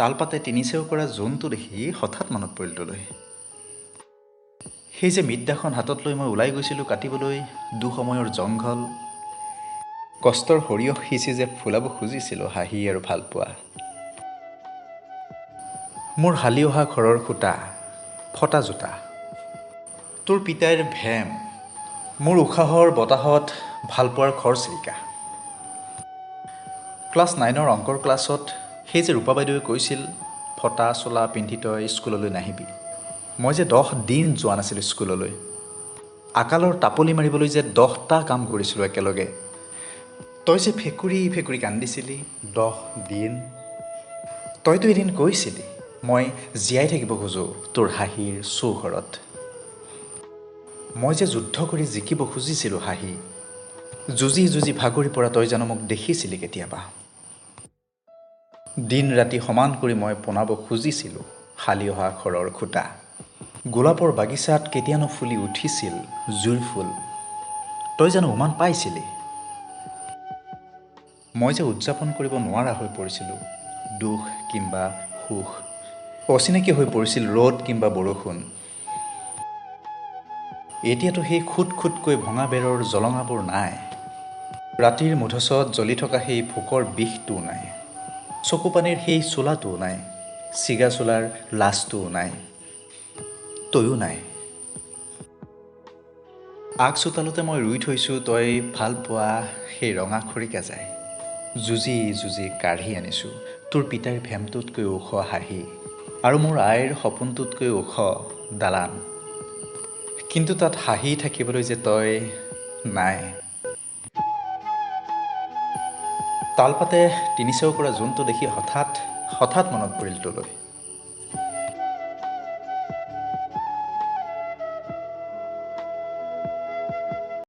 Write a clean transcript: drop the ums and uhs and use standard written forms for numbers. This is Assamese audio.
তালপাতে তিনিচেও কৰা জোনটো দেখি হঠাৎ মনত পৰিল তোলৈ। সেই যে মিদ্যাখন হাতত লৈ মই ওলাই গৈছিলোঁ কাটিবলৈ দুসময়ৰ জংঘল, কষ্টৰ সৰিয়হ সিঁচি যে ফুলাব খুজিছিলোঁ হাঁহি আৰু ভালপোৱা। মোৰ হালি অহা ঘৰৰ খুটা, ফটা জোতা, তোৰ পিতাইৰ ভেম, মোৰ উশাহৰ বতাহত ভালপোৱাৰ খৰচিৰিকা। ক্লাছ 9ৰ অংকৰ ক্লাছত সেই যে ৰূপা বাইদেৱে কৈছিল, ফটা চোলা পিন্ধি তই স্কুললৈ নাহিবি। মই যে 10 দিন যোৱা নাছিলোঁ স্কুললৈ। আকালৰ টাপলি মাৰিবলৈ যে 10টা কাম কৰিছিলোঁ একেলগে। তই যে ফেকুৰি ফেকুৰি কান্দিছিলি 10 দিন। তইতো এদিন কৈছিলি মই জীয়াই থাকিব খোজোঁ তোৰ হাঁহিৰ চৌঘৰত। মই যে যুদ্ধ কৰি জিকিব খুজিছিলোঁ হাঁহি। যুঁজি যুঁজি ভাগৰি পৰা তই জানো মোক দেখিছিলি কেতিয়াবা? দিন ৰাতি সমান কৰি মই পোনাব খুজিছিলোঁ হালি অহা ঘৰৰ খুটা। গোলাপৰ বাগিচাত কেতিয়ানো ফুলি উঠিছিল জুইৰ ফুল, তই জানো উমান পাইছিলি? মই যে উদযাপন কৰিব নোৱাৰা হৈ পৰিছিলোঁ দুখ কিম্বা সুখ, অচিনাকি হৈ পৰিছিল ৰ'দ কিম্বা বৰষুণ। এতিয়াতো সেই খুট খুটকৈ ভঙা বেৰৰ জলঙাবোৰ নাই। ৰাতিৰ মধুচত জ্বলি থকা সেই ভোকৰ বিষটোও নাই। চকুপানীৰ সেই চোলাটোও নাই, ছিগা চোলাৰ লাজটোও নাই, তয়ো নাই। আগ চোতালতে মই ৰুই থৈছোঁ তই ভাল পোৱা সেই ৰঙা খৰিকাজাই। যুঁজি যুঁজি কাঢ়ি আনিছোঁ তোৰ পিতাইৰ ভেমটোতকৈ ওখ হাঁহি আৰু মোৰ আইৰ সপোনটোতকৈ ওখ দালান। কিন্তু তাত হাঁহি থাকিবলৈ যে তই নাই। তালপাতে তিনিচেও কৰা জোনটো দেখি হঠাৎ মনত পৰিল তোলৈ।